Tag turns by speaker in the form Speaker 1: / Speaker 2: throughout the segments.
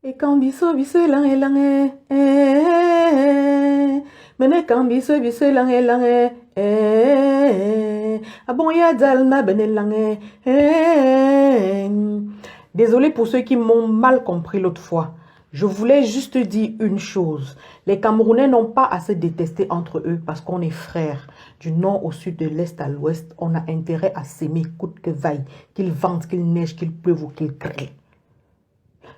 Speaker 1: Et quand biso biso lange lange, mene quand biso biso lange lange, bon ya dalma bene lange. Désolé pour ceux qui m'ont mal compris l'autre fois. Je voulais juste dire une chose. Les Camerounais n'ont pas à se détester entre eux parce qu'on est frères. Du nord au sud, de l'est à l'ouest, on a intérêt à s'aimer coûte que vaille, qu'il vente, qu'il neige, qu'il pleuve ou qu'il crée.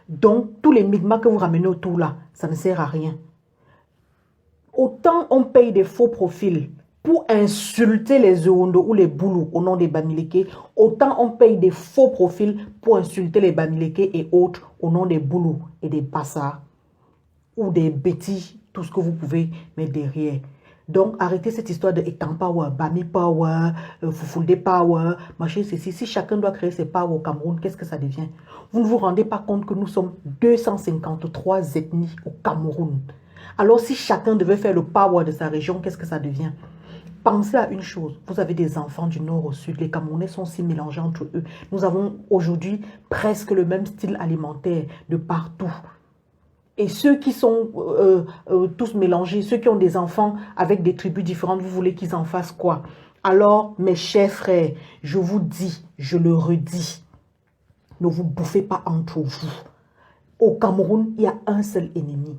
Speaker 1: Donc, tous les migmas que vous ramenez autour là, ça ne sert à rien. Autant on paye des faux profils pour insulter les Ewondo ou les Boulou au nom des Bamileke, autant on paye des faux profils pour insulter les Bamileke et autres au nom des Boulou et des Bassa ou des Betty, tout ce que vous pouvez mettre derrière. Donc, arrêtez cette histoire de Etan Power, Bami Power, Fufulde Power, machin, ceci. Si chacun doit créer ses powers au Cameroun, qu'est-ce que ça devient? Vous ne vous rendez pas compte que nous sommes 253 ethnies au Cameroun. Alors, si chacun devait faire le power de sa région, qu'est-ce que ça devient? Pensez à une chose, vous avez des enfants du nord au sud, les Camerounais sont si mélangés entre eux. Nous avons aujourd'hui presque le même style alimentaire de partout. Et ceux qui sont tous mélangés, ceux qui ont des enfants avec des tribus différentes, vous voulez qu'ils en fassent quoi? Alors, mes chers frères, je vous dis, je le redis, ne vous bouffez pas entre vous. Au Cameroun, il y a un seul ennemi,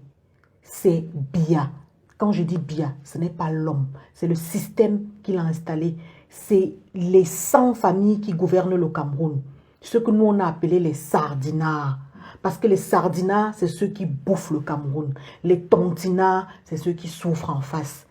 Speaker 1: c'est Biya. Quand je dis Biya, ce n'est pas l'homme, c'est le système qu'il a installé. C'est les 100 familles qui gouvernent le Cameroun. Ce que nous, on a appelé les sardinards. Parce que les sardinards, c'est ceux qui bouffent le Cameroun. Les tontinards, c'est ceux qui souffrent en face.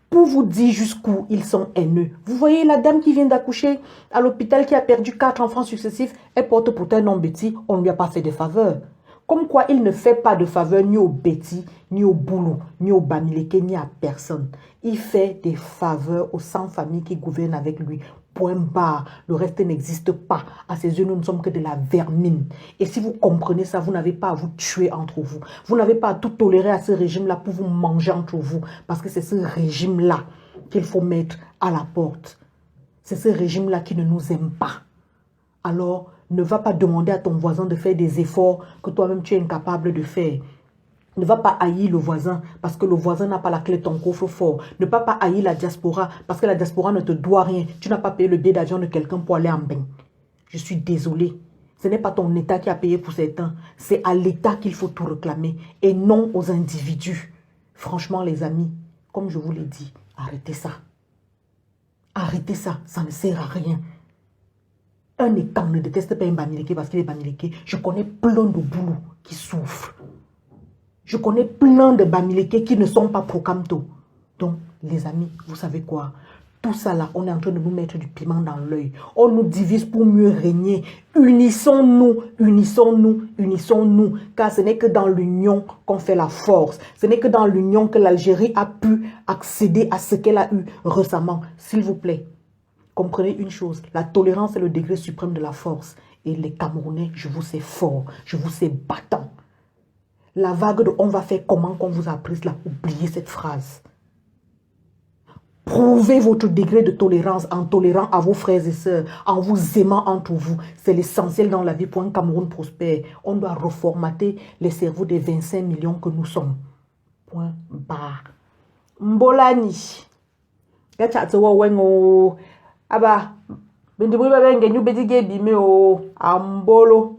Speaker 1: Pour vous dire jusqu'où ils sont haineux. Vous voyez la dame qui vient d'accoucher à l'hôpital qui a perdu 4 enfants successifs, elle porte pourtant un nom Betty, on ne lui a pas fait de faveur. Comme quoi il ne fait pas de faveur ni au Betty, ni au Boulou, ni au Bamileke, ni à personne. Il fait des faveurs aux 100 familles qui gouvernent avec lui. Point barre. Le reste n'existe pas. À ses yeux, nous ne sommes que de la vermine. Et si vous comprenez ça, vous n'avez pas à vous tuer entre vous. Vous n'avez pas à tout tolérer à ce régime-là pour vous manger entre vous. Parce que c'est ce régime-là qu'il faut mettre à la porte. C'est ce régime-là qui ne nous aime pas. Alors, ne va pas demander à ton voisin de faire des efforts que toi-même tu es incapable de faire. Ne va pas haïr le voisin parce que le voisin n'a pas la clé de ton coffre-fort. Ne va pas haïr la diaspora parce que la diaspora ne te doit rien. Tu n'as pas payé le billet d'avion de quelqu'un pour aller en bain. Je suis désolée. Ce n'est pas ton État qui a payé pour certains. C'est à l'État qu'il faut tout réclamer et non aux individus. Franchement, les amis, comme je vous l'ai dit, arrêtez ça. Arrêtez ça, ça ne sert à rien. Un État ne déteste pas un Bamileke parce qu'il est Bamileke. Je connais plein de boulous qui souffrent. Je connais plein de Bamileke qui ne sont pas pro-Camto. Donc, les amis, vous savez quoi? Tout ça là, on est en train de nous mettre du piment dans l'œil. On nous divise pour mieux régner. Unissons-nous, unissons-nous, unissons-nous. Car ce n'est que dans l'union qu'on fait la force. Ce n'est que dans l'union que l'Algérie a pu accéder à ce qu'elle a eu récemment. S'il vous plaît, comprenez une chose. La tolérance est le degré suprême de la force. Et les Camerounais, je vous sais fort, je vous sais battant. La vague de « on va faire comment » qu'on vous a apprise là, oubliez cette phrase. Prouvez votre degré de tolérance en tolérant à vos frères et sœurs, en vous aimant entre vous. C'est l'essentiel dans la vie pour un Cameroun prospère. On doit reformater les cerveaux des 25 millions que nous sommes. Point barre. Mbolani. Yachatsewa wengo. Aba. Bendibwe babengenyu bedige bime o. Ambolo.